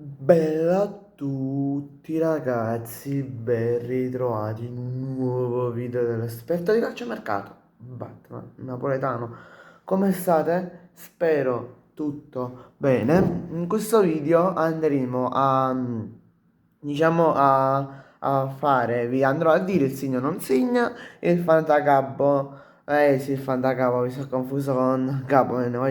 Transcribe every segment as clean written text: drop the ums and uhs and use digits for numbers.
Bella a tutti ragazzi, ben ritrovati in un nuovo video dell'esperto di calciomercato, Batman napoletano. Come state? Spero tutto bene. In questo video andremo vi andrò a dire il segno non segna e il fantacappo. Sì, il fantacappo, mi sono confuso con capo, volevo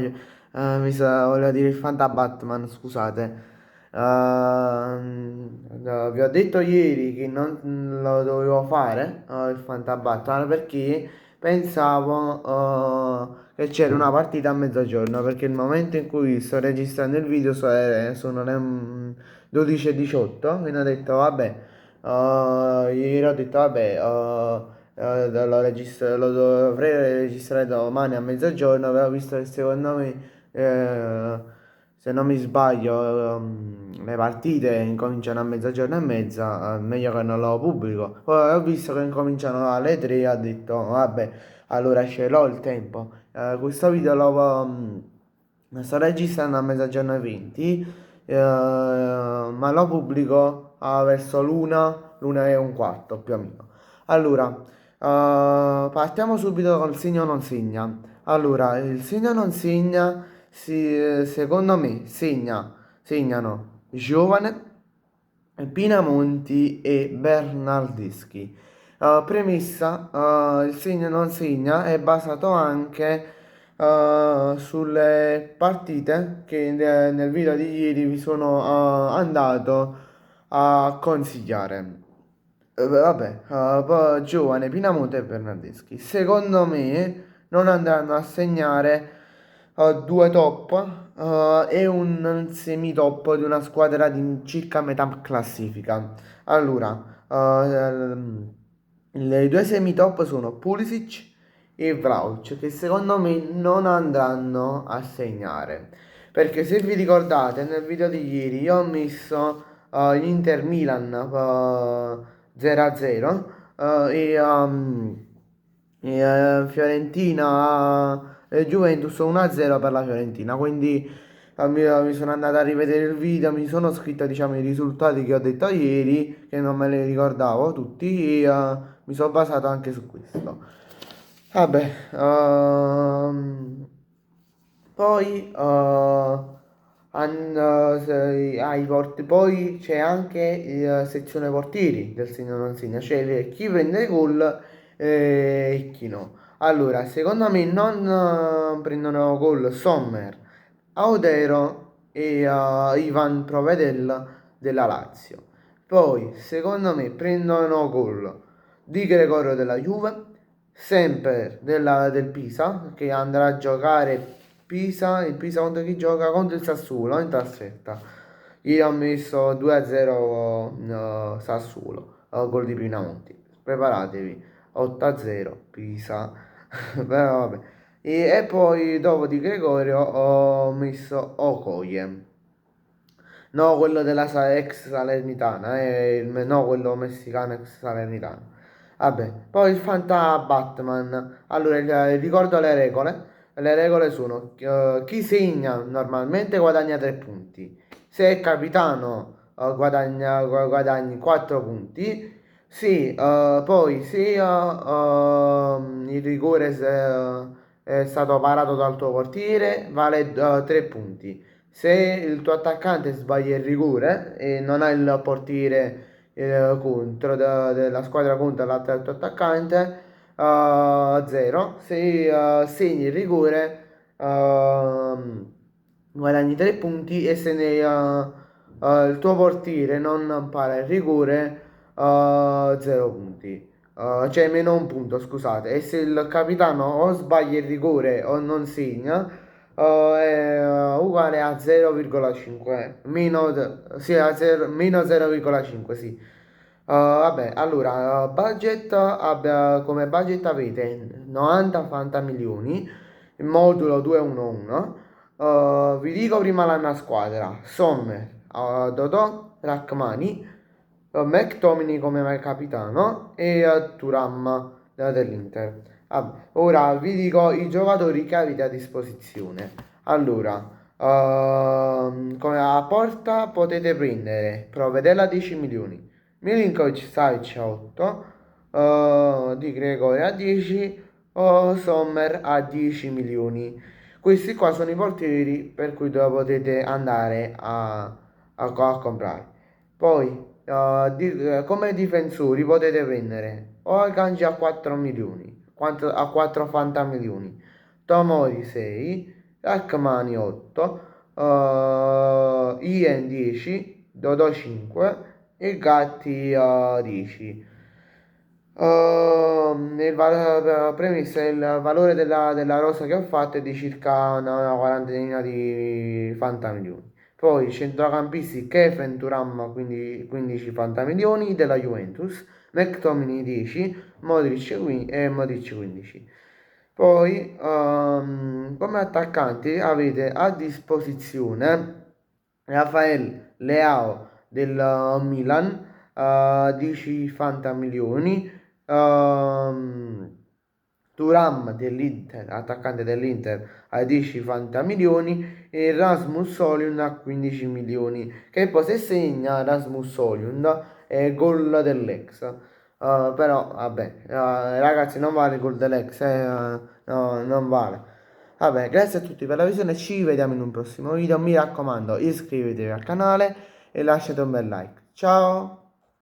dire il fantabatman, scusate. Vi ho detto ieri che non lo dovevo fare, il Fantabattle, perché pensavo che c'era una partita a mezzogiorno, perché il momento in cui sto registrando il video sono le 12:18, quindi ho detto vabbè, ieri ho detto vabbè, lo dovrei registrare domani a mezzogiorno, avevo visto che secondo me... se non mi sbaglio, le partite incominciano a mezzogiorno e mezza, meglio che non lo pubblico. Poi ho visto che incominciano alle 3, ho detto, vabbè, allora ce l'ho il tempo. Questo video lo sto registrando a mezzogiorno e 20, ma lo pubblico verso l'una e un quarto più o meno. Allora, partiamo subito col segno non segna. Allora, il segno non segna, secondo me, segnano Giovane, Pinamonti e Bernardeschi. Premessa, il segno non segna è basato anche sulle partite che nel video di ieri vi sono andato a consigliare. Vabbè, poi Giovane, Pinamonti e Bernardeschi. Secondo me non andranno a segnare due top e un semi-top di una squadra di circa metà classifica. Allora, le due semi-top sono Pulisic e Vlahovic, che secondo me non andranno a segnare. Perché se vi ricordate, nel video di ieri io ho messo l'Inter Milan 0-0 Fiorentina e Juventus 1-0 per la Fiorentina. Quindi mi sono andato a rivedere il video, mi sono scritto diciamo i risultati che ho detto ieri, che non me li ricordavo tutti, e mi sono basato anche su questo. Vabbè, poi poi c'è anche la sezione portieri del segno non segna, cioè chi prende il gol e chi no. Allora, secondo me non prendono gol Sommer, Audero e Ivan Provedel della Lazio. Poi, secondo me, prendono gol di Gregorio della Juve, sempre del Pisa, che andrà a giocare il Pisa contro chi gioca? Contro il Sassuolo in trasferta. Io ho messo 2-0 Sassuolo, gol di Pinamonti. Preparatevi, 8-0 Pisa. Però vabbè. E poi dopo di Gregorio ho messo Okoye. No, quello della ex Salernitana, no, quello messicano ex Salernitana. Vabbè, poi il Fanta Batman. Allora, ricordo le regole. Le regole sono, chi segna normalmente guadagna 3 punti. Se è capitano, guadagni 4 punti. Sì, poi se il rigore è stato parato dal tuo portiere, vale 3 punti. Se il tuo attaccante sbaglia il rigore e non ha il portiere contro della squadra contro l'altro del tuo attaccante, 0. Se segni il rigore, guadagni 3 punti e se il tuo portiere non para il rigore, 0 punti. Cioè meno un punto, scusate. E se il capitano o sbaglia il rigore o non segna, è uguale a 0,5 sì, meno 0,5 sì. Vabbè, allora, come budget avete 90 Fanta milioni, il modulo 211. Vi dico prima la mia squadra: Sommer, Dodò, Rachmani, McTominay come capitano e Thuram dell'Inter. Ora vi dico i giocatori che avete a disposizione. Allora, Come a porta potete prendere Provedella a 10 milioni, Milinkovic Savic a 8, Di Gregorio a 10 o Sommer a 10 milioni. Questi qua sono i portieri per cui potete andare a comprare. Poi come difensori potete prendere o Akanji a 4 milioni, a 4 Fanta milioni, Tomori 6, Rachmani 8, Ien 10, Dodò 5 e Gatti 10. Premessa, il valore della rosa che ho fatto è di circa una quarantina di fantamilioni. Poi centrocampisti Kefen Turam 15 fantamilioni della Juventus, McTominay 10, Modric 15. Poi come attaccanti avete a disposizione Rafael Leao del Milan, 10 fantamilioni, Thuram dell'Inter, attaccante dell'Inter a 10 milioni e Rasmus Højlund a 15 milioni, che poi se segna Rasmus Højlund è gol dell'ex. Però vabbè, ragazzi, non vale il gol dell'ex, no, non vale. Vabbè, grazie a tutti per la visione, ci vediamo in un prossimo video, mi raccomando iscrivetevi al canale e lasciate un bel like. Ciao!